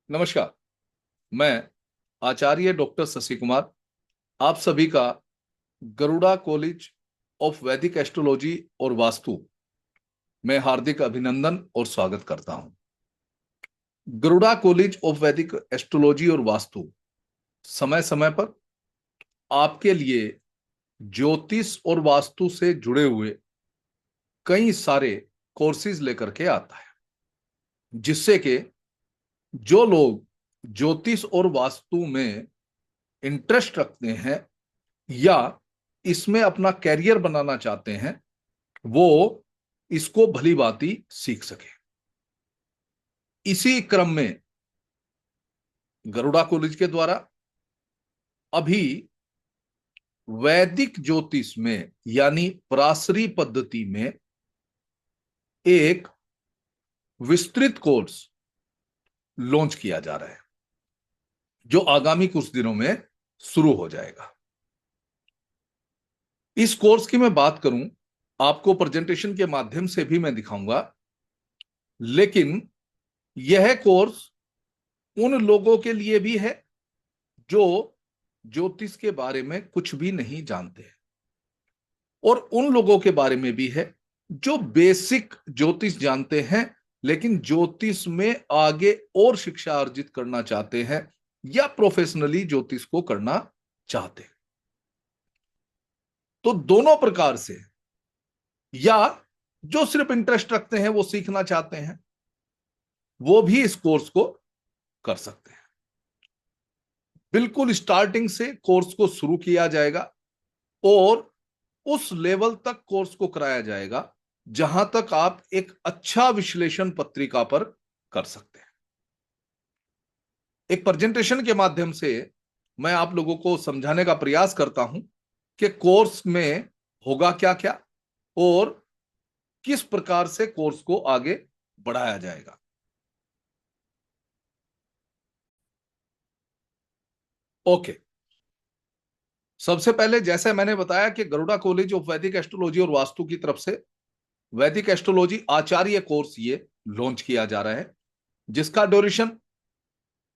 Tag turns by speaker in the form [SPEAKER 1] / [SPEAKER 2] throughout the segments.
[SPEAKER 1] नमस्कार। मैं आचार्य डॉक्टर शशि कुमार आप सभी का गरुड़ा कॉलेज ऑफ वैदिक एस्ट्रोलॉजी और वास्तु में हार्दिक अभिनंदन और स्वागत करता हूं। गरुड़ा कॉलेज ऑफ वैदिक एस्ट्रोलॉजी और वास्तु समय समय पर आपके लिए ज्योतिष और वास्तु से जुड़े हुए कई सारे कोर्सेज लेकर के आता है, जिससे कि जो लोग ज्योतिष और वास्तु में इंटरेस्ट रखते हैं या इसमें अपना कैरियर बनाना चाहते हैं, वो इसको भली भांति सीख सके। इसी क्रम में गरुड़ा कॉलेज के द्वारा अभी वैदिक ज्योतिष में यानी पराशरी पद्धति में एक विस्तृत कोर्स लॉन्च किया जा रहा है, जो आगामी कुछ दिनों में शुरू हो जाएगा। इस कोर्स की मैं बात करूं, आपको प्रेजेंटेशन के माध्यम से भी मैं दिखाऊंगा, लेकिन यह कोर्स उन लोगों के लिए भी है जो ज्योतिष के बारे में कुछ भी नहीं जानते हैं, और उन लोगों के बारे में भी है जो बेसिक ज्योतिष जानते हैं लेकिन ज्योतिष में आगे और शिक्षा अर्जित करना चाहते हैं या प्रोफेशनली ज्योतिष को करना चाहते हैं। तो दोनों प्रकार से, या जो सिर्फ इंटरेस्ट रखते हैं वो सीखना चाहते हैं, वो भी इस कोर्स को कर सकते हैं। बिल्कुल स्टार्टिंग से कोर्स को शुरू किया जाएगा और उस लेवल तक कोर्स को कराया जाएगा जहां तक आप एक अच्छा विश्लेषण पत्रिका पर कर सकते हैं। एक प्रेजेंटेशन के माध्यम से मैं आप लोगों को समझाने का प्रयास करता हूं कि कोर्स में होगा क्या क्या और किस प्रकार से कोर्स को आगे बढ़ाया जाएगा। ओके, सबसे पहले जैसे मैंने बताया कि गरुड़ा कॉलेज ऑफ वैदिक एस्ट्रोलॉजी और वास्तु की तरफ से वैदिक एस्ट्रोलॉजी आचार्य कोर्स ये लॉन्च किया जा रहा है, जिसका ड्यूरेशन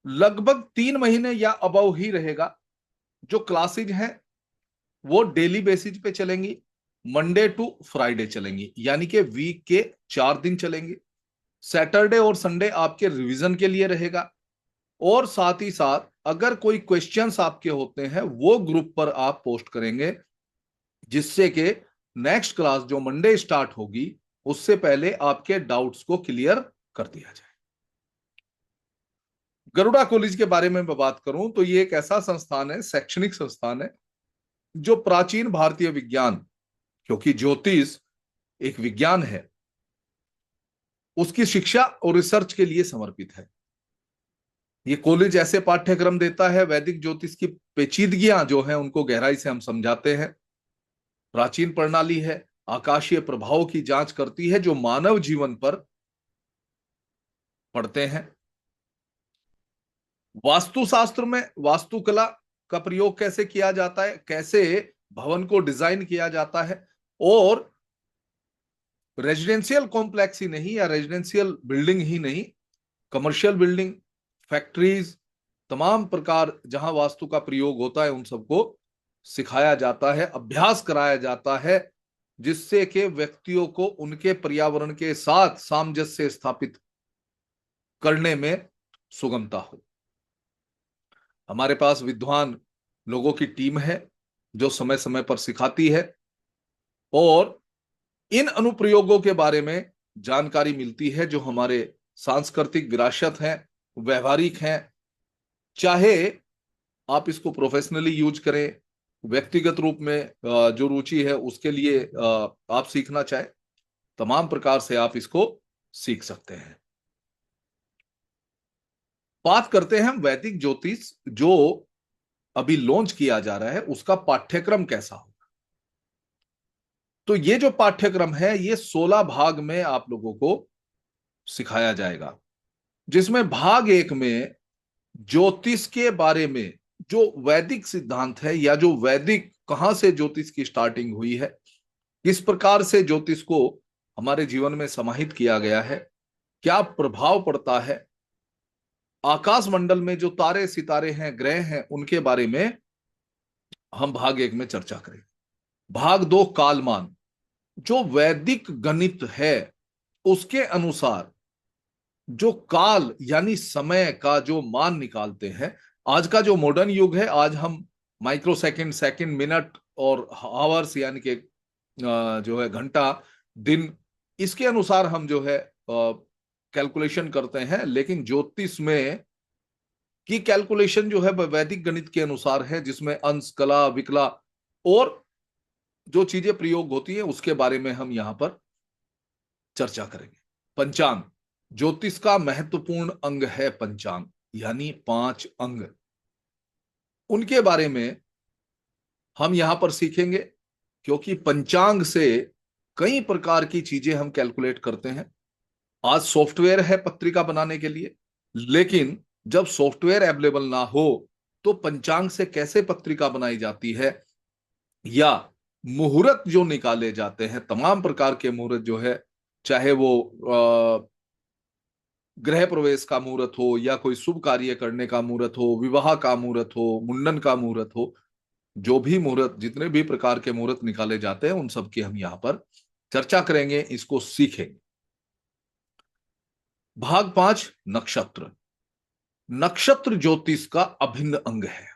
[SPEAKER 1] लगभग 3 महीने या अबव ही रहेगा। जो क्लासेज हैं वो डेली बेसिस पे चलेंगी, मंडे टू फ्राइडे चलेंगी, यानी कि वीक के 4 दिन चलेंगे। सैटरडे और संडे आपके रिवीजन के लिए रहेगा, और साथ ही साथ अगर कोई क्वेश्चंस आपके होते हैं वो ग्रुप पर आप पोस्ट करेंगे, जिससे कि नेक्स्ट क्लास जो मंडे स्टार्ट होगी उससे पहले आपके डाउट्स को क्लियर कर दिया जाए। गरुड़ा कॉलेज के बारे में मैं बात करूं तो ये एक ऐसा संस्थान है, शैक्षणिक संस्थान है, जो प्राचीन भारतीय विज्ञान, क्योंकि ज्योतिष एक विज्ञान है, उसकी शिक्षा और रिसर्च के लिए समर्पित है। ये कॉलेज ऐसे पाठ्यक्रम देता है, वैदिक ज्योतिष की पेचीदगियां जो हैं उनको गहराई से हम समझाते हैं। प्राचीन प्रणाली है, आकाशीय प्रभावों की जांच करती है जो मानव जीवन पर पड़ते हैं। वास्तुशास्त्र में वास्तुकला का प्रयोग कैसे किया जाता है, कैसे भवन को डिजाइन किया जाता है, और रेजिडेंशियल कॉम्प्लेक्स ही नहीं या रेजिडेंशियल बिल्डिंग ही नहीं, कमर्शियल बिल्डिंग, फैक्ट्रीज, तमाम प्रकार जहां वास्तु का प्रयोग होता है उन सबको सिखाया जाता है, अभ्यास कराया जाता है, जिससे कि व्यक्तियों को उनके पर्यावरण के साथ सामंजस्य स्थापित करने में सुगमता हो। हमारे पास विद्वान लोगों की टीम है जो समय समय पर सिखाती है, और इन अनुप्रयोगों के बारे में जानकारी मिलती है जो हमारे सांस्कृतिक विरासत हैं, व्यवहारिक हैं। चाहे आप इसको प्रोफेशनली यूज करें, व्यक्तिगत रूप में जो रुचि है उसके लिए आप सीखना चाहे, तमाम प्रकार से आप इसको सीख सकते हैं। बात करते हैं हम वैदिक ज्योतिष जो अभी लॉन्च किया जा रहा है उसका पाठ्यक्रम कैसा होगा। तो ये जो पाठ्यक्रम है ये 16 भाग में आप लोगों को सिखाया जाएगा, जिसमें भाग 1 में ज्योतिष के बारे में जो वैदिक सिद्धांत है या जो वैदिक कहां से ज्योतिष की स्टार्टिंग हुई है, किस प्रकार से ज्योतिष को हमारे जीवन में समाहित किया गया है, क्या प्रभाव पड़ता है, आकाश मंडल में जो तारे सितारे हैं, ग्रह हैं, उनके बारे में हम भाग 1 में चर्चा करेंगे। भाग 2 कालमान, जो वैदिक गणित है उसके अनुसार जो काल यानी समय का जो मान निकालते हैं। आज का जो मॉडर्न युग है, आज हम माइक्रो सेकंड, सेकंड, मिनट और आवर्स यानी कि जो है घंटा, दिन, इसके अनुसार हम जो है कैलकुलेशन करते हैं। लेकिन ज्योतिष में की कैलकुलेशन जो है वह वैदिक गणित के अनुसार है, जिसमें अंश, कला, विकला और जो चीजें प्रयोग होती है उसके बारे में हम यहां पर चर्चा करेंगे। पंचांग, ज्योतिष का महत्वपूर्ण अंग है पंचांग, यानी 5 अंग। उनके बारे में हम यहां पर सीखेंगे, क्योंकि पंचांग से कई प्रकार की चीजें हम कैलकुलेट करते हैं। आज सॉफ्टवेयर है पत्रिका बनाने के लिए, लेकिन जब सॉफ्टवेयर अवेलेबल ना हो तो पंचांग से कैसे पत्रिका बनाई जाती है, या मुहूर्त जो निकाले जाते हैं, तमाम प्रकार के मुहूर्त जो है, चाहे वो गृह प्रवेश का मुहूर्त हो, या कोई शुभ कार्य करने का मुहूर्त हो, विवाह का मुहूर्त हो, मुंडन का मुहूर्त हो, जो भी मुहूर्त, जितने भी प्रकार के मुहूर्त निकाले जाते हैं उन सब की हम यहाँ पर चर्चा करेंगे, इसको सीखेंगे। भाग 5 नक्षत्र। नक्षत्र ज्योतिष का अभिन्न अंग है।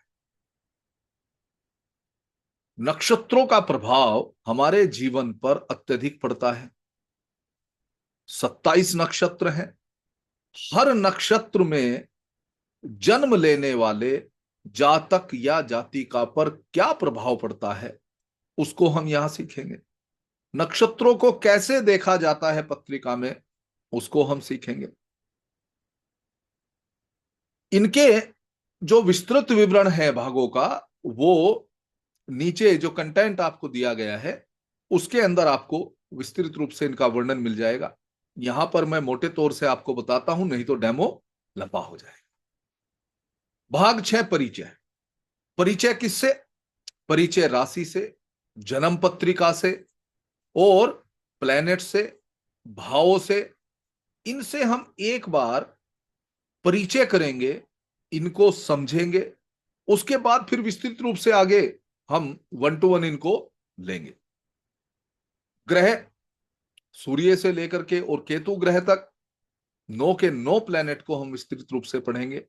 [SPEAKER 1] नक्षत्रों का प्रभाव हमारे जीवन पर अत्यधिक पड़ता है। 27 नक्षत्र हैं। हर नक्षत्र में जन्म लेने वाले जातक या जातिका पर क्या प्रभाव पड़ता है, उसको हम यहां सीखेंगे। नक्षत्रों को कैसे देखा जाता है पत्रिका में, उसको हम सीखेंगे। इनके जो विस्तृत विवरण है भागों का, वो नीचे जो कंटेंट आपको दिया गया है उसके अंदर आपको विस्तृत रूप से इनका वर्णन मिल जाएगा। यहां पर मैं मोटे तौर से आपको बताता हूं, नहीं तो डेमो लंबा हो जाएगा। भाग 6 परिचय। परिचय किससे? परिचय राशि से, जन्म पत्रिका से और प्लैनेट से, भावों से। इनसे हम एक बार परिचय करेंगे, इनको समझेंगे, उसके बाद फिर विस्तृत रूप से आगे हम 1 to 1 इनको लेंगे। ग्रह, सूर्य से लेकर के और केतु ग्रह तक 9 के 9 प्लैनेट को हम विस्तृत रूप से पढ़ेंगे।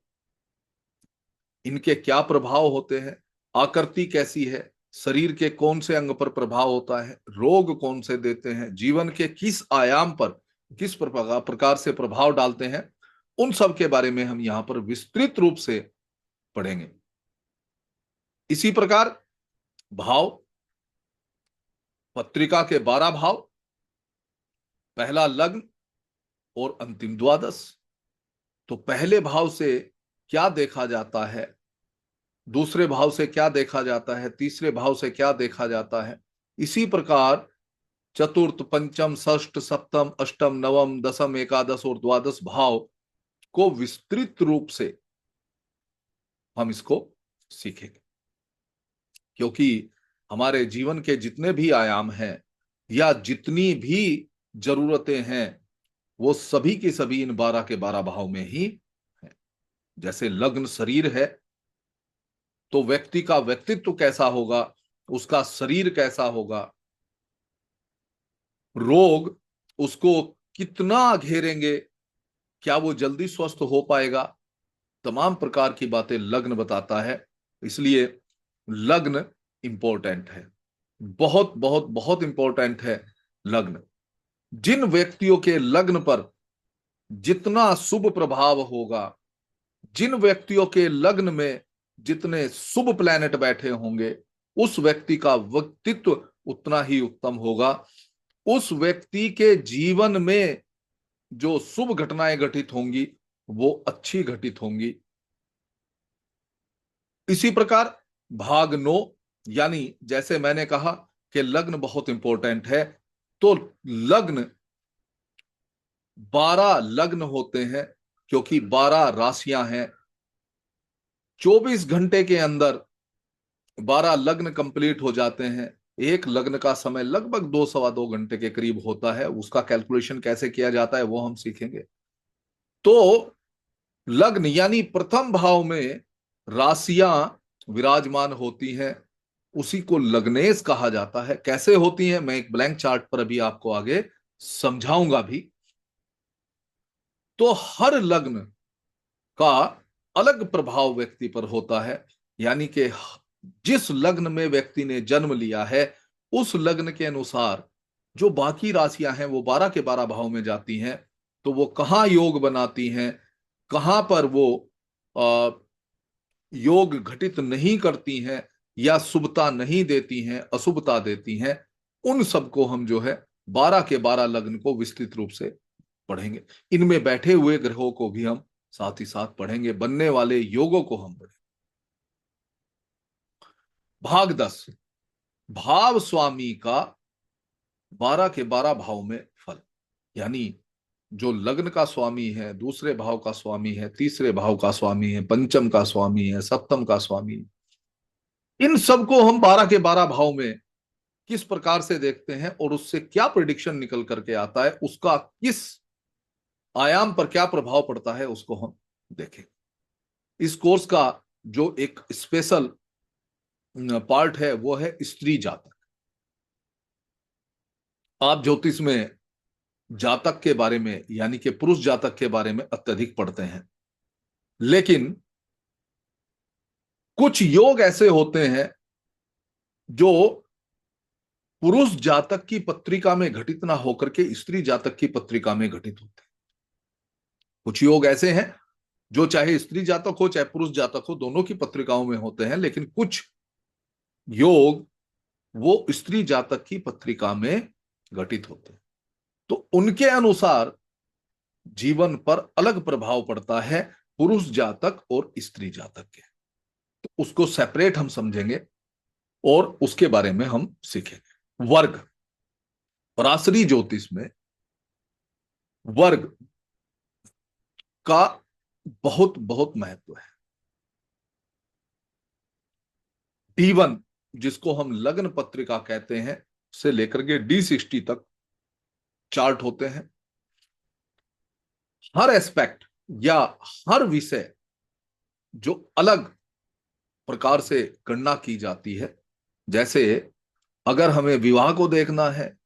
[SPEAKER 1] इनके क्या प्रभाव होते हैं, आकृति कैसी है, शरीर के कौन से अंग पर प्रभाव होता है, रोग कौन से देते हैं, जीवन के किस आयाम पर किस प्रकार से प्रभाव डालते हैं, उन सब के बारे में हम यहां पर विस्तृत रूप से पढ़ेंगे। इसी प्रकार भाव, पत्रिका के 12 भाव, पहला लग्न और अंतिम द्वादश। तो पहले भाव से क्या देखा जाता है, दूसरे भाव से क्या देखा जाता है, तीसरे भाव से क्या देखा जाता है। इसी प्रकार चतुर्थ, पंचम, षष्ठ, सप्तम, अष्टम, नवम, दसम, एकादश और द्वादश भाव को विस्तृत रूप से हम इसको सीखेंगे, क्योंकि हमारे जीवन के जितने भी आयाम हैं या जितनी भी जरूरतें हैं, वो सभी की सभी इन 12 के 12 भाव में ही है। जैसे लग्न शरीर है, तो व्यक्ति का व्यक्तित्व कैसा होगा, उसका शरीर कैसा होगा, रोग उसको कितना घेरेंगे, क्या वो जल्दी स्वस्थ हो पाएगा, तमाम प्रकार की बातें लग्न बताता है। इसलिए लग्न इंपॉर्टेंट है, बहुत बहुत बहुत इंपॉर्टेंट है लग्न। जिन व्यक्तियों के लग्न पर जितना शुभ प्रभाव होगा, जिन व्यक्तियों के लग्न में जितने शुभ प्लैनेट बैठे होंगे, उस व्यक्ति का व्यक्तित्व उतना ही उत्तम होगा। उस व्यक्ति के जीवन में जो शुभ घटनाएं घटित होंगी वो अच्छी घटित होंगी। इसी प्रकार भाग 9, यानी जैसे मैंने कहा कि लग्न बहुत इंपॉर्टेंट है, तो लग्न 12 लग्न होते हैं, क्योंकि 12 राशियां हैं। 24 घंटे के अंदर 12 लग्न कंप्लीट हो जाते हैं। एक लग्न का समय लगभग 2 सवा 2 घंटे के करीब होता है। उसका कैलकुलेशन कैसे किया जाता है वो हम सीखेंगे। तो लग्न यानी प्रथम भाव में राशियां विराजमान होती हैं, उसी को लग्नेश कहा जाता है। कैसे होती हैं मैं एक ब्लैंक चार्ट पर अभी आपको आगे समझाऊंगा भी। तो हर लग्न का अलग प्रभाव व्यक्ति पर होता है, यानी कि जिस लग्न में व्यक्ति ने जन्म लिया है उस लग्न के अनुसार जो बाकी राशियां हैं वो 12 के 12 भाव में जाती हैं। तो वो कहाँ योग बनाती हैं, कहां पर वो योग घटित नहीं करती हैं या शुभता नहीं देती हैं, अशुभता देती हैं, उन सबको हम जो है 12 के 12 लग्न को विस्तृत रूप से पढ़ेंगे। इनमें बैठे हुए ग्रहों को भी हम साथ ही साथ पढ़ेंगे, बनने वाले योगों को हम पढ़ेंगे। भाग 10, भाव स्वामी का 12 के 12 भाव में फल, यानी जो लग्न का स्वामी है, दूसरे भाव का स्वामी है, तीसरे भाव का स्वामी है, पंचम का स्वामी है, सप्तम का स्वामी है, इन सबको हम 12 के 12 भाव में किस प्रकार से देखते हैं और उससे क्या प्रिडिक्शन निकल करके आता है, उसका किस आयाम पर क्या प्रभाव पड़ता है, उसको हम देखें। इस कोर्स का जो एक स्पेशल पार्ट है वो है स्त्री जातक। आप ज्योतिष में जातक के बारे में यानी कि पुरुष जातक के बारे में अत्यधिक पढ़ते हैं, लेकिन कुछ योग ऐसे होते हैं जो पुरुष जातक की पत्रिका में घटित ना होकर के स्त्री जातक की पत्रिका में घटित होते हैं। कुछ योग ऐसे हैं जो चाहे स्त्री जातक हो चाहे पुरुष जातक हो, दोनों की पत्रिकाओं में होते हैं, लेकिन कुछ योग वो स्त्री जातक की पत्रिका में घटित होते हैं। तो उनके अनुसार जीवन पर अलग प्रभाव पड़ता है पुरुष जातक और स्त्री जातक के। तो उसको सेपरेट हम समझेंगे और उसके बारे में हम सीखेंगे। वर्ग, पराशरी ज्योतिष में वर्ग का बहुत बहुत महत्व है। D1 जिसको हम लग्न पत्रिका कहते हैं से लेकर के D60 तक चार्ट होते हैं। हर एस्पेक्ट या हर विषय जो अलग प्रकार से गणना की जाती है, जैसे अगर हमें विवाह को देखना है,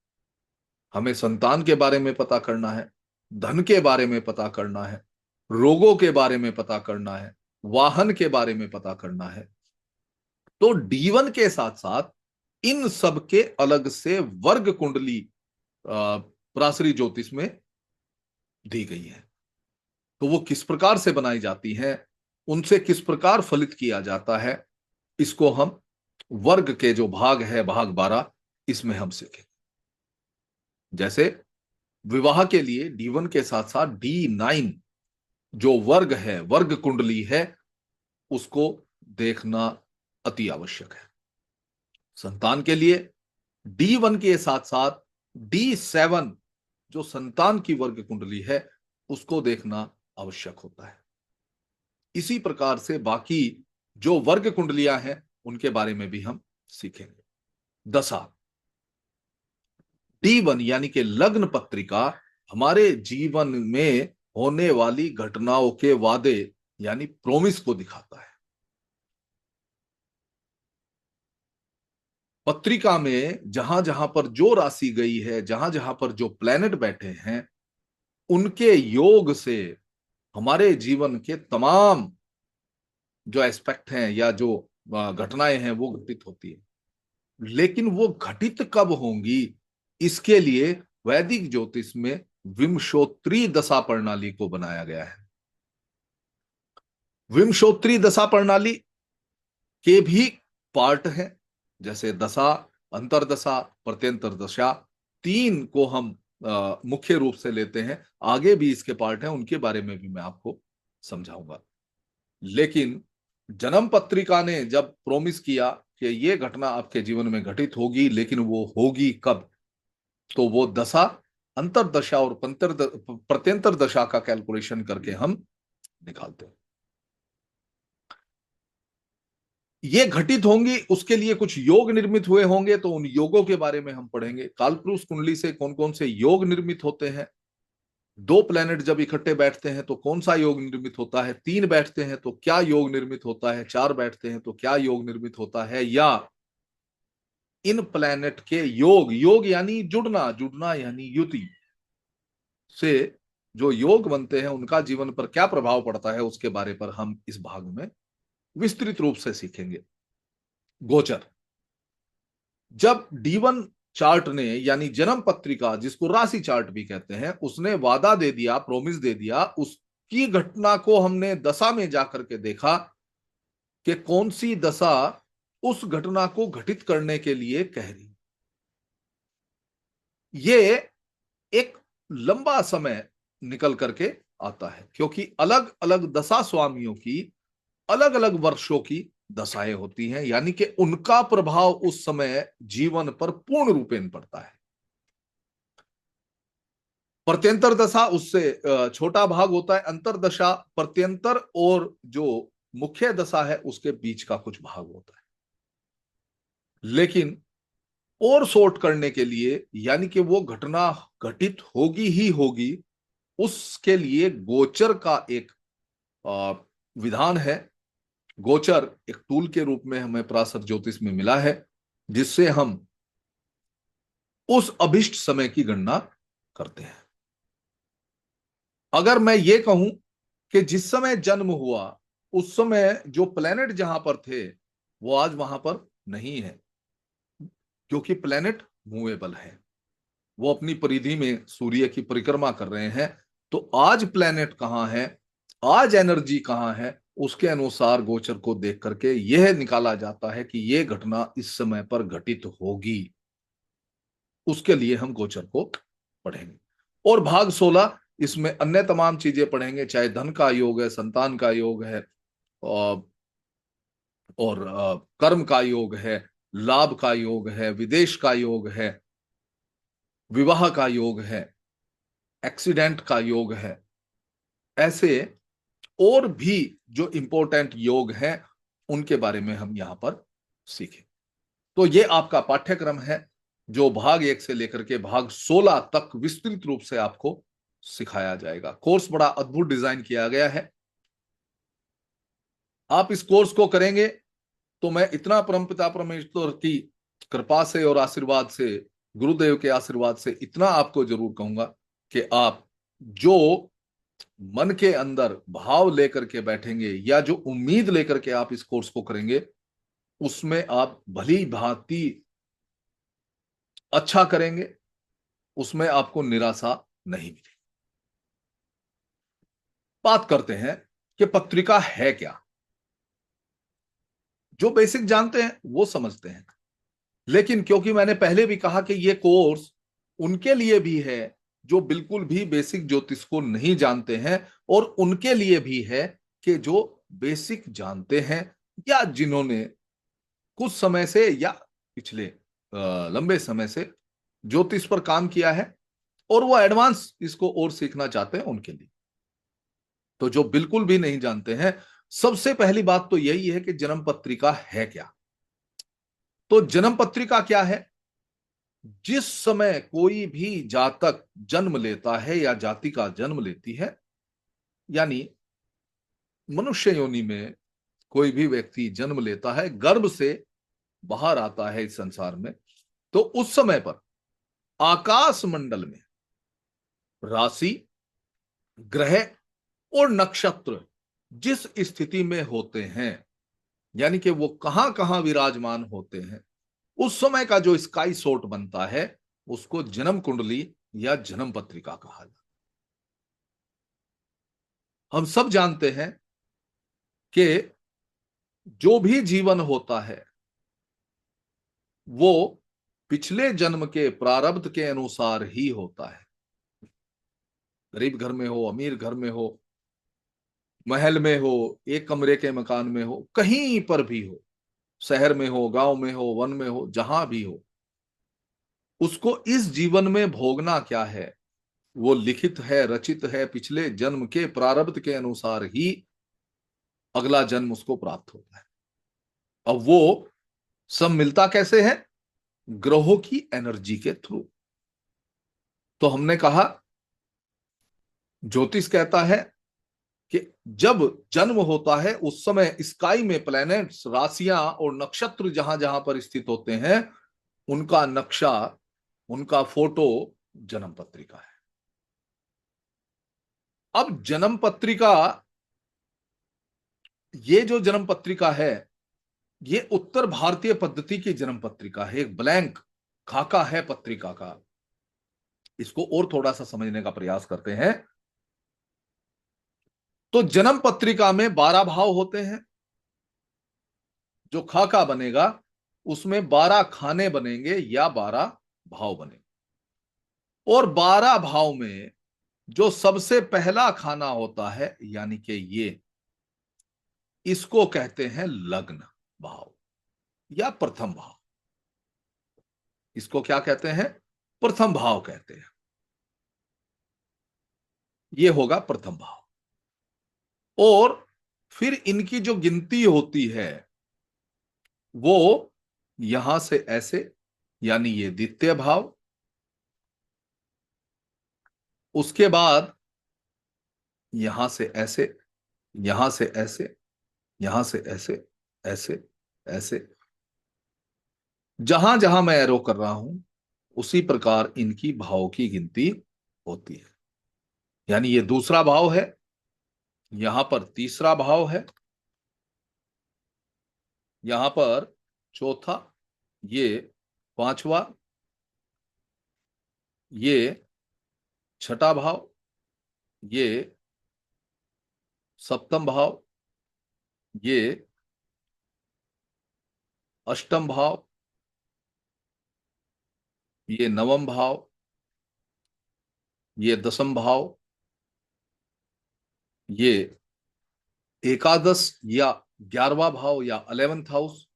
[SPEAKER 1] हमें संतान के बारे में पता करना है, धन के बारे में पता करना है, रोगों के बारे में पता करना है, वाहन के बारे में पता करना है, तो D1 के साथ साथ इन सब के अलग से वर्ग कुंडली पराशरी ज्योतिष में दी गई है। तो वो किस प्रकार से बनाई जाती है, उनसे किस प्रकार फलित किया जाता है, इसको हम वर्ग के जो भाग है भाग 12 इसमें हम सीखेंगे। जैसे विवाह के लिए D1 के साथ साथ D9 जो वर्ग है, वर्ग कुंडली है, उसको देखना अति आवश्यक है। संतान के लिए D1 के साथ साथ D7 जो संतान की वर्ग कुंडली है उसको देखना आवश्यक होता है। इसी प्रकार से बाकी जो वर्ग कुंडलियां हैं उनके बारे में भी हम सीखेंगे। दशा, D1 यानी कि लग्न पत्रिका हमारे जीवन में होने वाली घटनाओं के वादे यानी प्रोमिस को दिखाता है। पत्रिका में जहां जहां पर जो राशि गई है, जहां जहां पर जो प्लेनेट बैठे हैं, उनके योग से हमारे जीवन के तमाम जो एस्पेक्ट हैं या जो घटनाएं हैं वो घटित होती है। लेकिन वो घटित कब होंगी, इसके लिए वैदिक ज्योतिष में विंशोत्तरी दशा प्रणाली को बनाया गया है। विंशोत्तरी दशा प्रणाली के भी पार्ट हैं, जैसे दशा, अंतरदशा, प्रत्यंतर दशा, तीन को हम मुख्य रूप से लेते हैं। आगे भी इसके पार्ट हैं, उनके बारे में भी मैं आपको समझाऊंगा। लेकिन जन्म पत्रिका ने जब प्रोमिस किया कि ये घटना आपके जीवन में घटित होगी, लेकिन वो होगी कब, तो वो दशा, अंतरदशा और प्रत्यंतर दशा का कैलकुलेशन करके हम निकालते हैं। ये घटित होंगी, उसके लिए कुछ योग निर्मित हुए होंगे, तो उन योगों के बारे में हम पढ़ेंगे। कालपुरुष कुंडली से कौन कौन से योग निर्मित होते हैं, दो प्लेनेट जब इकट्ठे बैठते हैं तो कौन सा योग निर्मित होता है, तीन बैठते हैं तो क्या योग निर्मित होता है, चार बैठते हैं तो क्या योग निर्मित होता है, या इन प्लेनेट के योग, योग यानी जुड़ना, जुड़ना यानी युति से जो योग बनते हैं उनका जीवन पर क्या प्रभाव पड़ता है, उसके बारे पर हम इस भाग में विस्तृत रूप से सीखेंगे। गोचर। जब D1 चार्ट ने, यानी जन्म पत्रिका जिसको राशि चार्ट भी कहते हैं, उसने वादा दे दिया, प्रोमिस दे दिया, उसकी घटना को हमने दशा में जाकर के देखा कि कौन सी दशा उस घटना को घटित करने के लिए कह रही। ये एक लंबा समय निकल करके आता है, क्योंकि अलग अलग दशा स्वामियों की अलग अलग वर्षों की दशाएं होती हैं, यानी कि उनका प्रभाव उस समय जीवन पर पूर्ण रूपेण पड़ता है। प्रत्यंतर दशा उससे छोटा भाग होता है, अंतर दशा, प्रत्यंतर और जो मुख्य दशा है उसके बीच का कुछ भाग होता है। लेकिन और शॉर्ट करने के लिए, यानी कि वो घटना घटित होगी ही होगी, उसके लिए गोचर का एक विधान है। गोचर एक टूल के रूप में हमें पराशर ज्योतिष में मिला है, जिससे हम उस अभिष्ट समय की गणना करते हैं। अगर मैं ये कहूं कि जिस समय जन्म हुआ उस समय जो प्लेनेट जहां पर थे वो आज वहां पर नहीं है, क्योंकि प्लेनेट मूवेबल है, वो अपनी परिधि में सूर्य की परिक्रमा कर रहे हैं। तो आज प्लेनेट कहां है, आज एनर्जी कहां है, उसके अनुसार गोचर को देख करके यह निकाला जाता है कि यह घटना इस समय पर घटित होगी। उसके लिए हम गोचर को पढ़ेंगे। और भाग 16 इसमें अन्य तमाम चीजें पढ़ेंगे, चाहे धन का योग है, संतान का योग है, और कर्म का योग है, लाभ का योग है, विदेश का योग है, विवाह का योग है, एक्सीडेंट का योग है। ऐसे और भी जो इंपॉर्टेंट योग हैं उनके बारे में हम यहां पर सीखें। तो ये आपका पाठ्यक्रम है जो भाग 1 से लेकर के भाग 16 तक विस्तृत रूप से आपको सिखाया जाएगा। कोर्स बड़ा अद्भुत डिजाइन किया गया है। आप इस कोर्स को करेंगे तो मैं इतना परमपिता परमेश्वर की कृपा से और आशीर्वाद से, गुरुदेव के आशीर्वाद से इतना आपको जरूर कहूंगा कि आप जो मन के अंदर भाव लेकर के बैठेंगे या जो उम्मीद लेकर के आप इस कोर्स को करेंगे, उसमें आप भली भांति अच्छा करेंगे, उसमें आपको निराशा नहीं मिलेगी। बात करते हैं कि पत्रिका है क्या। जो बेसिक जानते हैं वो समझते हैं, लेकिन क्योंकि मैंने पहले भी कहा कि ये कोर्स उनके लिए भी है जो बिल्कुल भी बेसिक ज्योतिष को नहीं जानते हैं, और उनके लिए भी है कि जो बेसिक जानते हैं या जिन्होंने कुछ समय से या पिछले लंबे समय से ज्योतिष पर काम किया है और वो एडवांस इसको और सीखना चाहते हैं, उनके लिए। तो जो बिल्कुल भी नहीं जानते हैं, सबसे पहली बात तो यही है कि जन्म पत्रिका है क्या। तो जन्म पत्रिका क्या है? जिस समय कोई भी जातक जन्म लेता है या जातिका जन्म लेती है, यानी मनुष्य योनि में कोई भी व्यक्ति जन्म लेता है, गर्भ से बाहर आता है इस संसार में, तो उस समय पर आकाश मंडल में राशि, ग्रह और नक्षत्र जिस स्थिति में होते हैं, यानी कि वो कहां कहां विराजमान होते हैं, उस समय का जो स्काई शॉट बनता है उसको जन्म कुंडली या जन्म पत्रिका कहा जाता है। हम सब जानते हैं कि जो भी जीवन होता है वो पिछले जन्म के प्रारब्ध के अनुसार ही होता है। गरीब घर में हो, अमीर घर में हो, महल में हो, एक कमरे के मकान में हो, कहीं पर भी हो, शहर में हो, गांव में हो, वन में हो, जहां भी हो, उसको इस जीवन में भोगना क्या है वो लिखित है, रचित है। पिछले जन्म के प्रारब्ध के अनुसार ही अगला जन्म उसको प्राप्त होता है। अब वो सब मिलता कैसे है? ग्रहों की एनर्जी के थ्रू। तो हमने कहा ज्योतिष कहता है कि जब जन्म होता है उस समय स्काई में प्लैनेट्स, राशियां और नक्षत्र जहां जहां पर स्थित होते हैं, उनका नक्शा, उनका फोटो जन्म पत्रिका है। अब जन्म पत्रिका, ये जो जन्म पत्रिका है, ये उत्तर भारतीय पद्धति की जन्म पत्रिका है, एक ब्लैंक खाका है पत्रिका का। इसको और थोड़ा सा समझने का प्रयास करते हैं। तो जन्म पत्रिका में 12 भाव होते हैं। जो खाका बनेगा उसमें 12 खाने बनेंगे या 12 भाव बनेंगे। और 12 भाव में जो सबसे पहला खाना होता है, यानी कि ये, इसको कहते हैं लग्न भाव या प्रथम भाव। इसको क्या कहते हैं? प्रथम भाव कहते हैं। ये होगा प्रथम भाव। और फिर इनकी जो गिनती होती है वो यहां से ऐसे, यानी ये द्वितीय भाव, उसके बाद यहां से ऐसे, यहां से ऐसे, यहां से ऐसे, ऐसे, ऐसे, जहां जहां मैं एरो कर रहा हूं उसी प्रकार इनकी भाव की गिनती होती है। यानी ये दूसरा भाव है, यहां पर तीसरा भाव है, यहां पर चौथा, ये पांचवा, ये छठा भाव, ये सप्तम भाव, ये अष्टम भाव, ये नवम भाव, ये दसम भाव, ये एकादश या 11वां भाव या 11th हाउस,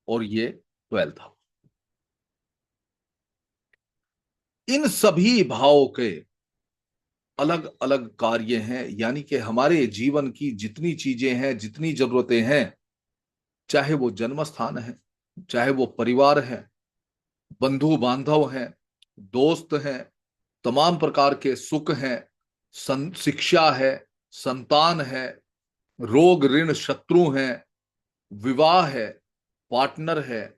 [SPEAKER 1] और ये 12th हाउस। इन सभी भावों के अलग अलग कार्य हैं। यानी कि हमारे जीवन की जितनी चीजें हैं, जितनी जरूरतें हैं, चाहे वो जन्म स्थान है, चाहे वो परिवार है, बंधु बांधव हैं, दोस्त हैं, तमाम प्रकार के सुख हैं, शिक्षा है, संतान है, रोग ऋण शत्रु हैं, विवाह है, पार्टनर है,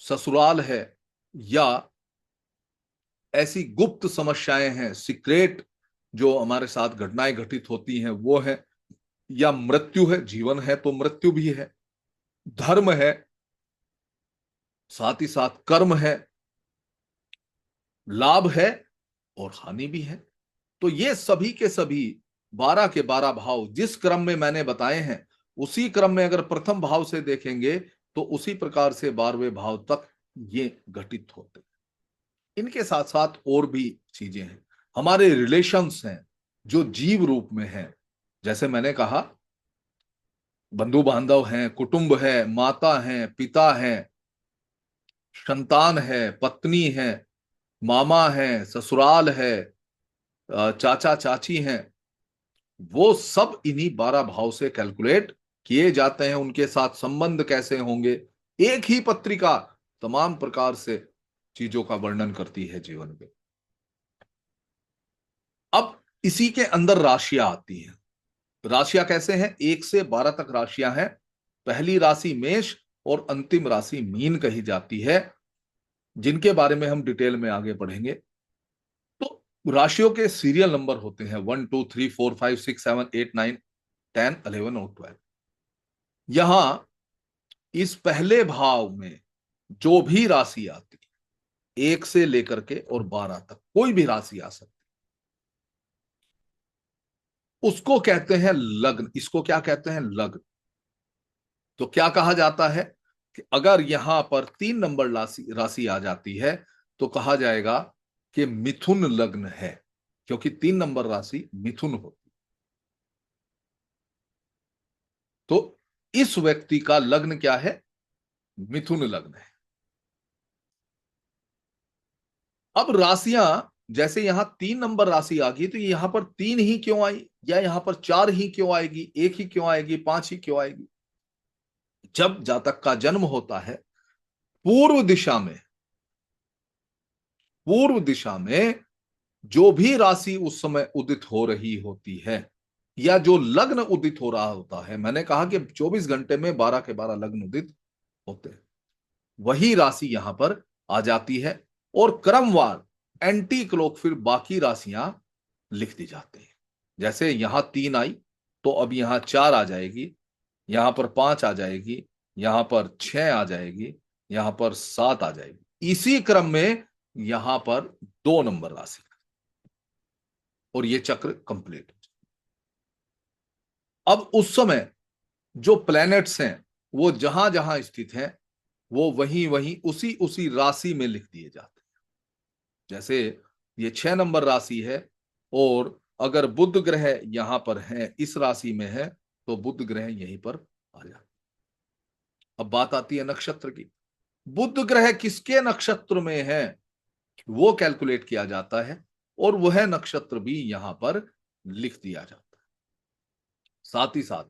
[SPEAKER 1] ससुराल है, या ऐसी गुप्त समस्याएं हैं, सीक्रेट जो हमारे साथ घटनाएं घटित होती हैं वो है, या मृत्यु है, जीवन है तो मृत्यु भी है, धर्म है, साथ ही साथ कर्म है, लाभ है और हानि भी है। तो ये सभी के सभी 12 के 12 भाव जिस क्रम में मैंने बताए हैं, उसी क्रम में अगर प्रथम भाव से देखेंगे तो उसी प्रकार से 12वें भाव तक ये घटित होते हैं। इनके साथ साथ और भी चीजें हैं, हमारे रिलेशंस हैं जो जीव रूप में हैं। जैसे मैंने कहा, बंधु बांधव हैं, कुटुंब है, माता है, पिता है, संतान है, पत्नी है, मामा है, ससुराल है, चाचा चाची हैं, वो सब इन्हीं 12 भाव से कैलकुलेट किए जाते हैं। उनके साथ संबंध कैसे होंगे, एक ही पत्रिका तमाम प्रकार से चीजों का वर्णन करती है जीवन में। अब इसी के अंदर राशियां आती हैं। राशियां कैसे हैं? 1 से 12 तक राशियां हैं। पहली राशि मेष और अंतिम राशि मीन कही जाती है, जिनके बारे में हम डिटेल में आगे पढ़ेंगे। तो राशियों के सीरियल नंबर होते हैं 1 2 3 4 5 6 7 8 9 10 11 और 12। यहां इस पहले भाव में जो भी राशि आती है, 1 से लेकर के और 12 तक कोई भी राशि आ सकती, उसको कहते हैं लग्न। इसको क्या कहते हैं? लग्न। तो क्या कहा जाता है कि अगर यहां पर 3 नंबर राशि राशि आ जाती है तो कहा जाएगा कि मिथुन लग्न है, क्योंकि 3 नंबर राशि मिथुन होती। तो इस व्यक्ति का लग्न क्या है? मिथुन लग्न है। अब राशियां, जैसे यहां 3 नंबर राशि आ गई तो यहां पर 3 ही क्यों आई, या यहां पर 4 ही क्यों आएगी, 1 ही क्यों आएगी, 5 ही क्यों आएगी? जब जातक का जन्म होता है, पूर्व दिशा में, पूर्व दिशा में जो भी राशि उस समय उदित हो रही होती है या जो लग्न उदित हो रहा होता है, मैंने कहा कि 24 घंटे में 12 के 12 लग्न उदित होते हैं, वही राशि यहां पर आ जाती है और क्रमवार एंटी क्लॉक फिर बाकी राशियां लिख दी जाती हैं। जैसे यहां 3 आई तो अब यहां 4 आ जाएगी, यहां पर 5 आ जाएगी, यहां पर 6 आ जाएगी, यहां पर 7 आ जाएगी, इसी क्रम में यहां पर 2 नंबर राशि और ये चक्र कंप्लीट। अब उस समय जो प्लैनेट्स हैं वो जहां जहां स्थित हैं वो वहीं वहीं उसी उसी राशि में लिख दिए जाते हैं। जैसे ये 6 नंबर राशि है और अगर बुध ग्रह यहां पर है, इस राशि में है, तो बुध ग्रह यहीं पर आ जाता है। अब बात आती है नक्षत्र की। बुध ग्रह किसके नक्षत्र में है वो कैलकुलेट किया जाता है और वह नक्षत्र भी यहां पर लिख दिया जाता है। साथ ही साथ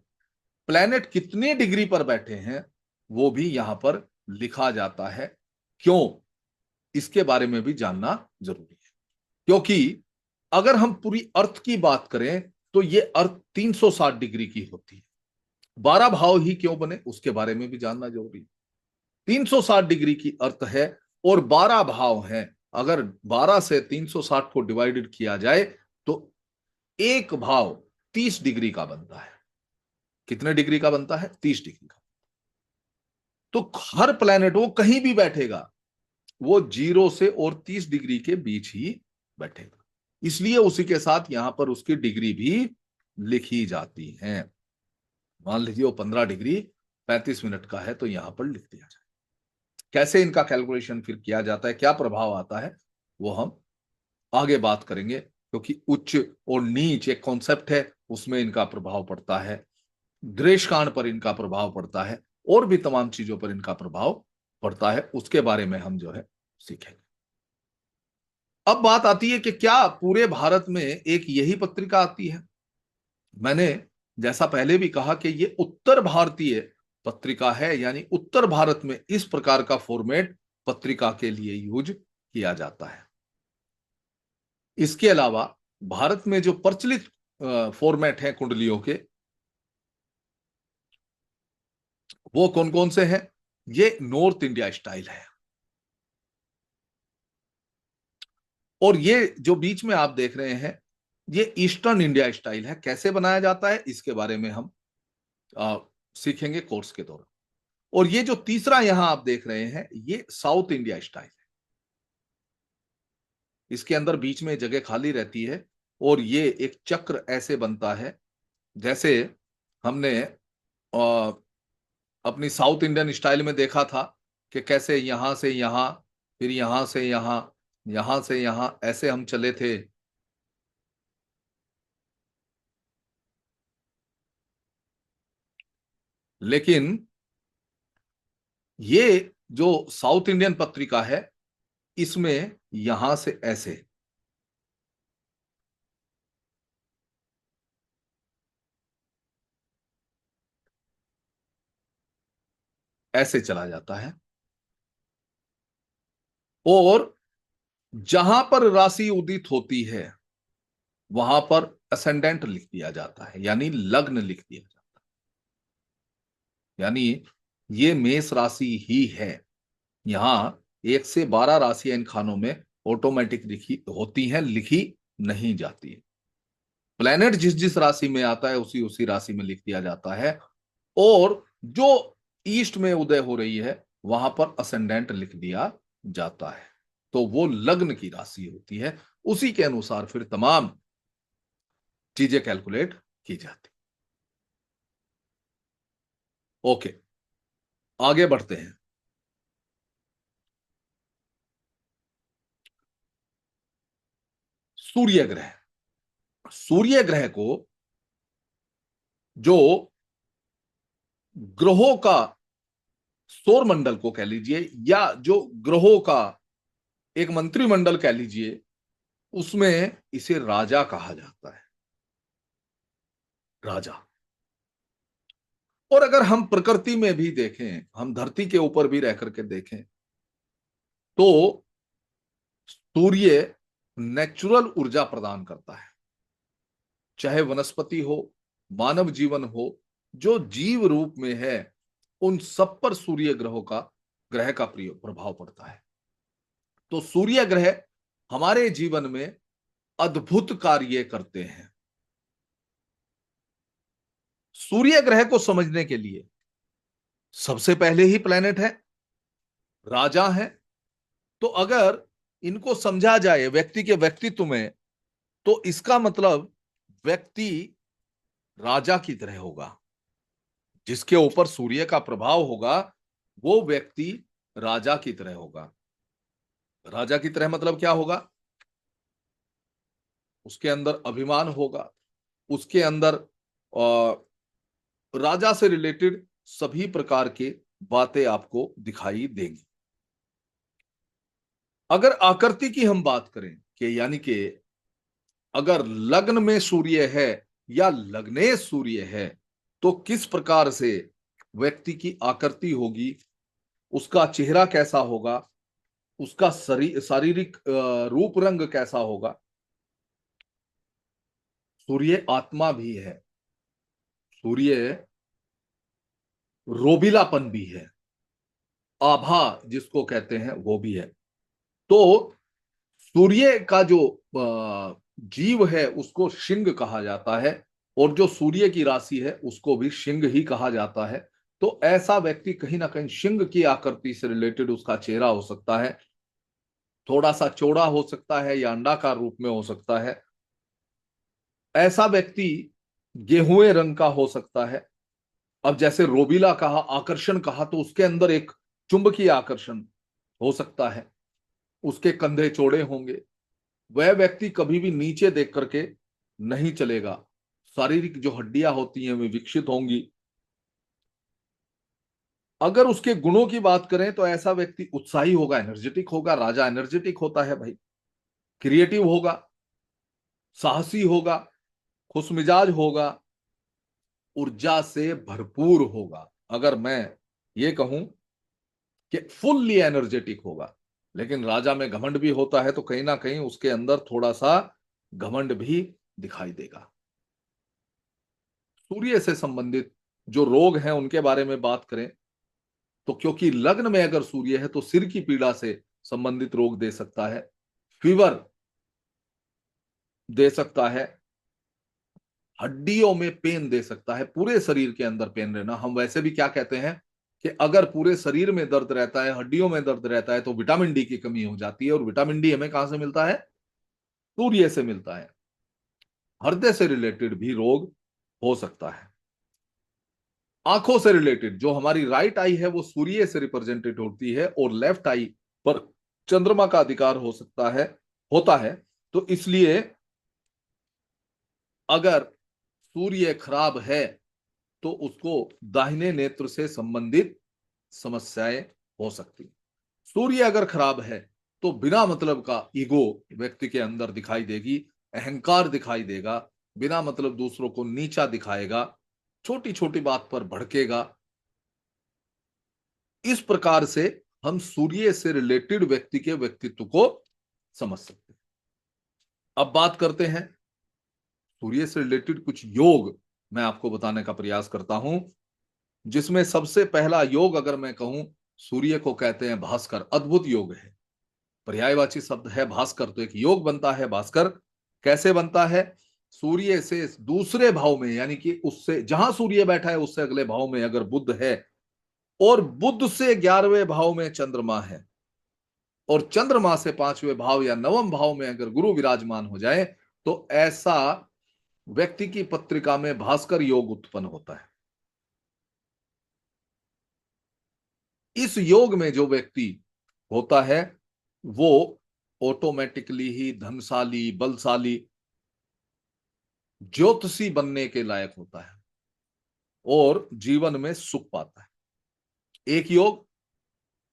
[SPEAKER 1] प्लैनेट कितनी डिग्री पर बैठे हैं वो भी यहां पर लिखा जाता है। क्यों? इसके बारे में भी जानना जरूरी है, क्योंकि अगर हम पूरी अर्थ की बात करें तो ये अर्थ 360 डिग्री की होती है। 12 भाव ही क्यों बने उसके बारे में भी जानना जरूरी है। 360 डिग्री की अर्थ है और 12 भाव हैं। अगर 12 से 360 को डिवाइडेड किया जाए तो एक भाव 30 डिग्री का बनता है। कितने डिग्री का बनता है? 30 डिग्री का। तो हर प्लेनेट वो कहीं भी बैठेगा वो 0 से और 30 डिग्री के बीच ही बैठेगा, इसलिए उसी के साथ यहां पर उसकी डिग्री भी लिखी जाती है। मान लीजिए वो 15 डिग्री 35 मिनट का है तो यहां पर लिख दिया जाए। कैसे इनका कैलकुलेशन फिर किया जाता है, क्या प्रभाव आता है, वो हम आगे बात करेंगे, क्योंकि उच्च और नीच एक कॉन्सेप्ट है, उसमें इनका प्रभाव पड़ता है, दृश्यकांड पर इनका प्रभाव पड़ता है और भी तमाम चीजों पर इनका प्रभाव पड़ता है, उसके बारे में हम जो है सीखेंगे। अब बात आती है कि क्या पूरे भारत में एक यही पत्रिका आती है? मैंने जैसा पहले भी कहा कि ये उत्तर भारतीय पत्रिका है, यानी उत्तर भारत में इस प्रकार का फॉर्मेट पत्रिका के लिए यूज किया जाता है। इसके अलावा भारत में जो प्रचलित फॉर्मेट है कुंडलियों के, वो कौन कौन से हैं? ये नॉर्थ इंडिया स्टाइल है और ये जो बीच में आप देख रहे हैं ये ईस्टर्न इंडिया स्टाइल है। कैसे बनाया जाता है इसके बारे में हम आ, सीखेंगे कोर्स के दौरान। और ये जो तीसरा यहां आप देख रहे हैं ये साउथ इंडिया स्टाइल है। इसके अंदर बीच में जगह खाली रहती है और ये एक चक्र ऐसे बनता है जैसे हमने अपनी साउथ इंडियन स्टाइल में देखा था कि कैसे यहां से यहां, फिर यहां से यहां, यहां से यहां, ऐसे हम चले थे। लेकिन ये जो साउथ इंडियन पत्रिका है इसमें यहां से ऐसे, ऐसे चला जाता है और जहां पर राशि उदित होती है वहां पर असेंडेंट लिख दिया जाता है, यानी लग्न लिख दिया जाता है। यानी ये मेष राशि ही है। यहां 1 से 12 राशियां इन खानों में ऑटोमेटिक लिखी होती हैं, लिखी नहीं जाती है। प्लेनेट जिस जिस राशि में आता है उसी उसी राशि में लिख दिया जाता है और जो ईस्ट में उदय हो रही है वहां पर असेंडेंट लिख दिया जाता है। तो वो लग्न की राशि होती है, उसी के अनुसार फिर तमाम चीजें कैलकुलेट की जाती। ओके, आगे बढ़ते हैं। सूर्य ग्रह, सूर्य ग्रह को जो ग्रहों का सौर मंडल को कह लीजिए या जो ग्रहों का एक मंत्रिमंडल कह लीजिए, उसमें इसे राजा कहा जाता है। राजा। और अगर हम प्रकृति में भी देखें, हम धरती के ऊपर भी रह करके देखें तो सूर्य नेचुरल ऊर्जा प्रदान करता है। चाहे वनस्पति हो, मानव जीवन हो, जो जीव रूप में है, उन सब पर सूर्य ग्रह का प्रभाव पड़ता है। तो सूर्य ग्रह हमारे जीवन में अद्भुत कार्य करते हैं। सूर्य ग्रह को समझने के लिए सबसे पहले ही प्लेनेट है, राजा है। तो अगर इनको समझा जाए व्यक्ति के व्यक्तित्व में, तो इसका मतलब व्यक्ति राजा की तरह होगा। जिसके ऊपर सूर्य का प्रभाव होगा वो व्यक्ति राजा की तरह होगा। राजा की तरह मतलब क्या होगा? उसके अंदर अभिमान होगा, उसके अंदर राजा से रिलेटेड सभी प्रकार के बातें आपको दिखाई देंगी। अगर आकृति की हम बात करें कि यानी कि अगर लग्न में सूर्य है या लग्ने सूर्य है, तो किस प्रकार से व्यक्ति की आकृति होगी, उसका चेहरा कैसा होगा, उसका शारीरिक रूप रंग कैसा होगा। सूर्य आत्मा भी है, सूर्य रोबिलापन भी है, आभा जिसको कहते हैं वो भी है। तो सूर्य का जो जीव है उसको सिंह कहा जाता है, और जो सूर्य की राशि है उसको भी सिंह ही कहा जाता है। तो ऐसा व्यक्ति कहीं ना कहीं सिंह की आकृति से रिलेटेड उसका चेहरा हो सकता है, थोड़ा सा चौड़ा हो सकता है या अंडाकार रूप में हो सकता है। ऐसा व्यक्ति गेहुए रंग का हो सकता है। अब जैसे रोबीला कहा, आकर्षण कहा, तो उसके अंदर एक चुंबकीय आकर्षण हो सकता है, उसके कंधे चौड़े होंगे। वह व्यक्ति कभी भी नीचे देख करके नहीं चलेगा, शारीरिक जो हड्डियां होती हैं वे विकसित होंगी। अगर उसके गुणों की बात करें तो ऐसा व्यक्ति उत्साही होगा, एनर्जेटिक होगा। राजा एनर्जेटिक होता है भाई, क्रिएटिव होगा, साहसी होगा, खुशमिजाज होगा, ऊर्जा से भरपूर होगा। अगर मैं ये कहूं कि फुल्ली एनर्जेटिक होगा। लेकिन राजा में घमंड भी होता है, तो कहीं ना कहीं उसके अंदर थोड़ा सा घमंड भी दिखाई देगा। सूर्य से संबंधित जो रोग हैं उनके बारे में बात करें तो क्योंकि लग्न में अगर सूर्य है तो सिर की पीड़ा से संबंधित रोग दे सकता है, फीवर दे सकता है, हड्डियों में पेन दे सकता है, पूरे शरीर के अंदर पेन रहना। हम वैसे भी क्या कहते हैं कि अगर पूरे शरीर में दर्द रहता है, हड्डियों में दर्द रहता है, तो विटामिन डी की कमी हो जाती है। और विटामिन डी हमें कहां से मिलता है? सूर्य से मिलता है। हृदय से रिलेटेड भी रोग हो सकता है। आंखों से रिलेटेड जो हमारी राइट आई है वो सूर्य से रिप्रेजेंटेड होती है, और लेफ्ट आई पर चंद्रमा का अधिकार हो सकता है, होता है। तो इसलिए अगर सूर्य खराब है तो उसको दाहिने नेत्र से संबंधित समस्याएं हो सकती। सूर्य अगर खराब है तो बिना मतलब का ईगो व्यक्ति के अंदर दिखाई देगी, अहंकार दिखाई देगा, बिना मतलब दूसरों को नीचा दिखाएगा, छोटी छोटी बात पर भड़केगा। इस प्रकार से हम सूर्य से रिलेटेड व्यक्ति के व्यक्तित्व को समझ सकते हैं। अब बात करते हैं सूर्य से रिलेटेड कुछ योग, मैं आपको बताने का प्रयास करता हूं। जिसमें सबसे पहला योग अगर मैं कहूं, सूर्य को कहते हैं भास्कर। अद्भुत योग है, पर्यायवाची शब्द है भास्कर। तो एक योग बनता है भास्कर। कैसे बनता है? सूर्य से दूसरे भाव में, यानी कि उससे जहां सूर्य बैठा है उससे अगले भाव में अगर बुध है, और बुध से 11वें भाव में चंद्रमा है, और चंद्रमा से 5वें भाव या 9वें भाव में अगर गुरु विराजमान हो जाए, तो ऐसा व्यक्ति की पत्रिका में भास्कर योग उत्पन्न होता है। इस योग में जो व्यक्ति होता है वो ऑटोमेटिकली ही धनशाली, बलशाली, ज्योतिषी बनने के लायक होता है और जीवन में सुख पाता है। एक योग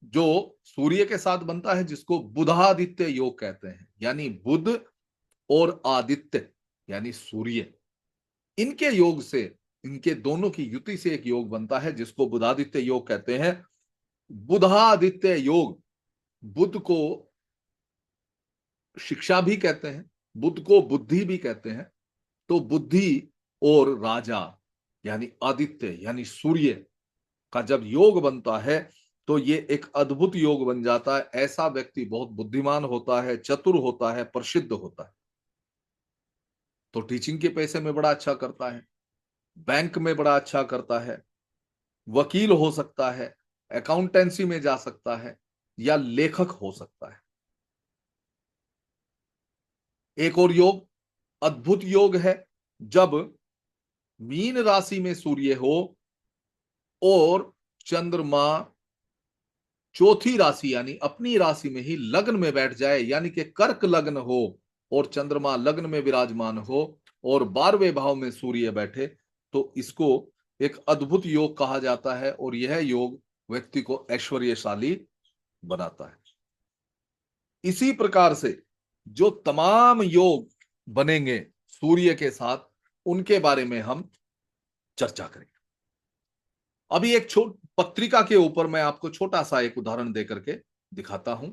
[SPEAKER 1] जो सूर्य के साथ बनता है जिसको बुधादित्य योग कहते हैं, यानी बुध और आदित्य यानी सूर्य, इनके योग से, इनके दोनों की युति से एक योग बनता है जिसको बुधादित्य योग कहते हैं। बुधादित्य योग बुध को शिक्षा भी कहते हैं, बुद्ध को बुद्धि भी कहते हैं। तो बुद्धि और राजा यानी आदित्य यानी सूर्य का जब योग बनता है तो ये एक अद्भुत योग बन जाता है। ऐसा व्यक्ति बहुत बुद्धिमान होता है, चतुर होता है, प्रसिद्ध होता है। तो टीचिंग के पैसे में बड़ा अच्छा करता है, बैंक में बड़ा अच्छा करता है, वकील हो सकता है, अकाउंटेंसी में जा सकता है, या लेखक हो सकता है। एक और योग अद्भुत योग है, जब मीन राशि में सूर्य हो और चंद्रमा चौथी राशि यानी अपनी राशि में ही लग्न में बैठ जाए, यानी कि कर्क लग्न हो और चंद्रमा लग्न में विराजमान हो और 12वें भाव में सूर्य बैठे, तो इसको एक अद्भुत योग कहा जाता है। और यह योग व्यक्ति को ऐश्वर्यशाली बनाता है। इसी प्रकार से जो तमाम योग बनेंगे सूर्य के साथ, उनके बारे में हम चर्चा करेंगे। अभी एक पत्रिका के ऊपर मैं आपको छोटा सा एक उदाहरण देकर के दिखाता हूं।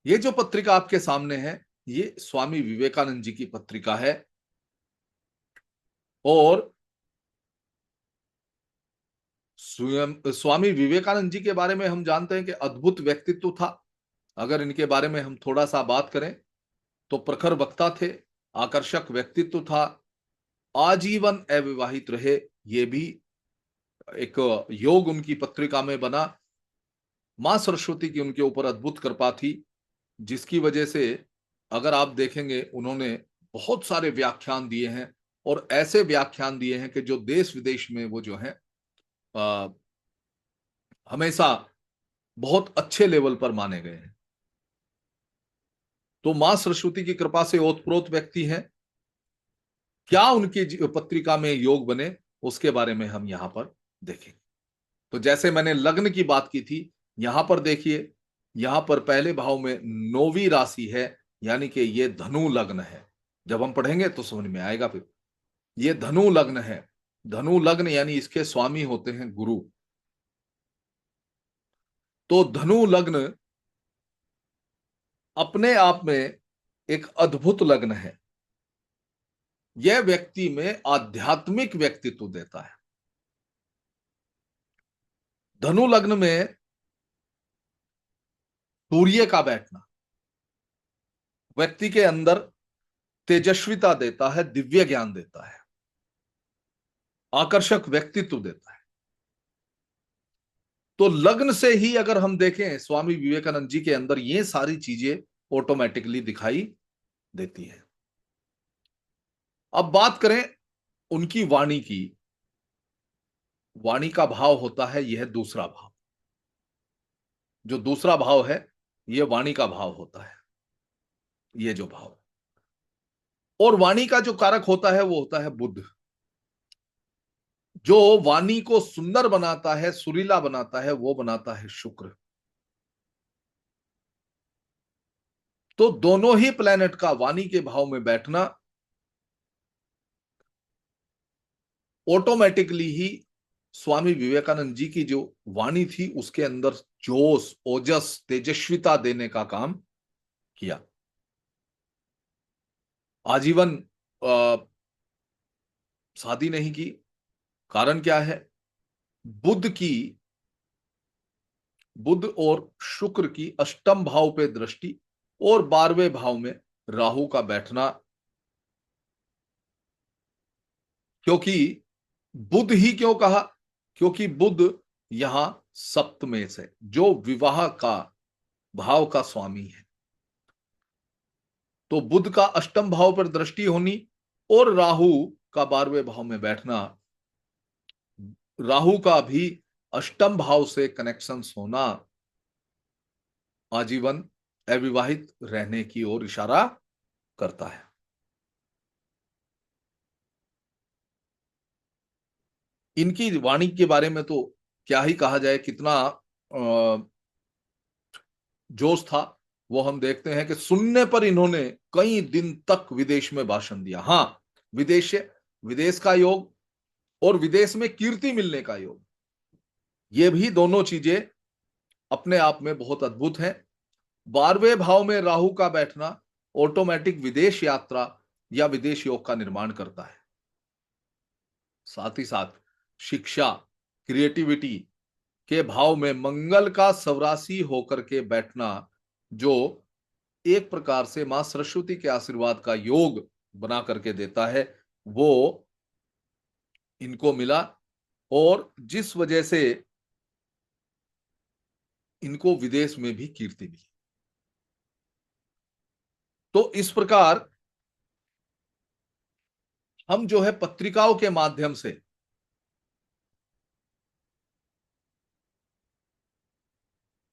[SPEAKER 1] ये जो पत्रिका आपके सामने है, ये स्वामी विवेकानंद जी की पत्रिका है। और स्वामी विवेकानंद जी के बारे में हम जानते हैं कि अद्भुत व्यक्तित्व था। अगर इनके बारे में हम थोड़ा सा बात करें तो प्रखर वक्ता थे, आकर्षक व्यक्तित्व था, आजीवन अविवाहित रहे। ये भी एक योग उनकी पत्रिका में बना। मां सरस्वती की उनके ऊपर अद्भुत कृपा थी, जिसकी वजह से अगर आप देखेंगे उन्होंने बहुत सारे व्याख्यान दिए हैं, और ऐसे व्याख्यान दिए हैं कि जो देश विदेश में वो जो है हमेशा बहुत अच्छे लेवल पर माने गए हैं। तो मां सरस्वती की कृपा से ओतप्रोत व्यक्ति हैं। क्या उनकी पत्रिका में योग बने, उसके बारे में हम यहां पर देखेंगे। तो जैसे मैंने लग्न की बात की थी, यहां पर देखिए, यहां पर पहले भाव में 9वीं राशि है, यानी कि ये धनु लग्न है। जब हम पढ़ेंगे तो समझ में आएगा। फिर ये धनु लग्न है। धनु लग्न यानी इसके स्वामी होते हैं गुरु। तो धनु लग्न अपने आप में एक अद्भुत लग्न है। यह व्यक्ति में आध्यात्मिक व्यक्तित्व देता है। धनु लग्न में सूर्य का बैठना व्यक्ति के अंदर तेजस्विता देता है, दिव्य ज्ञान देता है, आकर्षक व्यक्तित्व देता है। तो लग्न से ही अगर हम देखें, स्वामी विवेकानंद जी के अंदर ये सारी चीजें ऑटोमेटिकली दिखाई देती है। अब बात करें उनकी वाणी की। वाणी का भाव होता है यह दूसरा भाव। जो दूसरा भाव है, यह वाणी का भाव होता है, यह जो भाव। और वाणी का जो कारक होता है वो होता है बुध। जो वाणी को सुंदर बनाता है, सुरीला बनाता है, वो बनाता है शुक्र। तो दोनों ही प्लेनेट का वाणी के भाव में बैठना ऑटोमेटिकली ही स्वामी विवेकानंद जी की जो वाणी थी उसके अंदर जोश, ओजस, तेजस्विता देने का काम किया। आजीवन शादी नहीं की। कारण क्या है? बुध की, बुध और शुक्र की अष्टम भाव पे दृष्टि और 12वें भाव में राहु का बैठना। क्योंकि बुध ही क्यों कहा? क्योंकि बुध यहां सप्तमे से जो विवाह का भाव का स्वामी है, तो बुध का अष्टम भाव पर दृष्टि होनी और राहु का 12वें भाव में बैठना, राहु का भी अष्टम भाव से कनेक्शन होना आजीवन अविवाहित रहने की ओर इशारा करता है। इनकी वाणी के बारे में तो क्या ही कहा जाए, कितना जोश था। वो हम देखते हैं कि सुनने पर इन्होंने कई दिन तक विदेश में भाषण दिया। हाँ, विदेश विदेश का योग और विदेश में कीर्ति मिलने का योग, ये भी दोनों चीजें अपने आप में बहुत अद्भुत हैं। 12वें भाव में राहु का बैठना ऑटोमेटिक विदेश यात्रा या विदेश योग का निर्माण करता है। साथ ही साथ शिक्षा, क्रिएटिविटी के भाव में मंगल का स्वराशि होकर के बैठना, जो एक प्रकार से मां सरस्वती के आशीर्वाद का योग बना करके देता है, वो इनको मिला। और जिस वजह से इनको विदेश में भी कीर्ति मिली। तो इस प्रकार हम जो है पत्रिकाओं के माध्यम से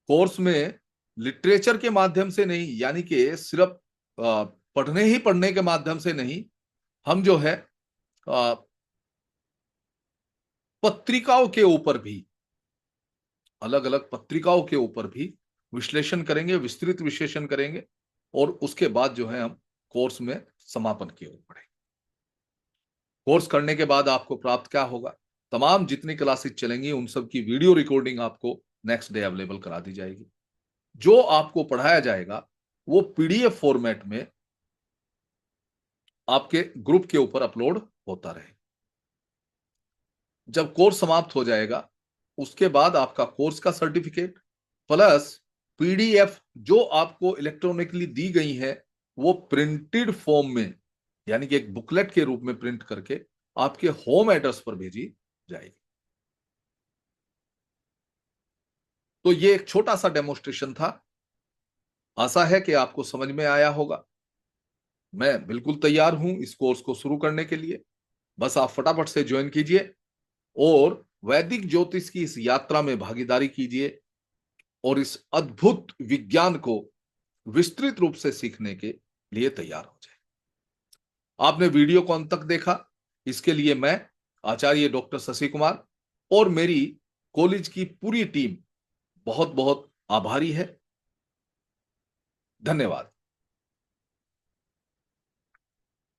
[SPEAKER 1] कोर्स में लिटरेचर के माध्यम से नहीं, यानी कि सिर्फ पढ़ने ही पढ़ने के माध्यम से नहीं, हम जो है पत्रिकाओं के ऊपर भी, अलग अलग पत्रिकाओं के ऊपर भी विश्लेषण करेंगे, विस्तृत विश्लेषण करेंगे, और उसके बाद जो है हम कोर्स में समापन की ओर बढ़ेंगे। कोर्स करने के बाद आपको प्राप्त क्या होगा? तमाम जितनी क्लासेस चलेंगी उन सब की वीडियो रिकॉर्डिंग आपको नेक्स्ट डे अवेलेबल करा दी जाएगी। जो आपको पढ़ाया जाएगा वो पीडीएफ फॉर्मेट में आपके ग्रुप के ऊपर अपलोड होता रहे। जब कोर्स समाप्त हो जाएगा उसके बाद आपका कोर्स का सर्टिफिकेट प्लस पीडीएफ जो आपको इलेक्ट्रॉनिकली दी गई है वो प्रिंटेड फॉर्म में, यानी कि एक बुकलेट के रूप में प्रिंट करके आपके होम एड्रेस पर भेजी जाएगी। तो ये एक छोटा सा डेमोन्स्ट्रेशन था। आशा है कि आपको समझ में आया होगा। मैं बिल्कुल तैयार हूं इस कोर्स को शुरू करने के लिए। बस आप फटाफट से ज्वाइन कीजिए और वैदिक ज्योतिष की इस यात्रा में भागीदारी कीजिए और इस अद्भुत विज्ञान को विस्तृत रूप से सीखने के लिए तैयार हो जाए। आपने वीडियो को अंत तक देखा, इसके लिए मैं आचार्य डॉक्टर शशि कुमार और मेरी कॉलेज की पूरी टीम बहुत बहुत आभारी है। धन्यवाद।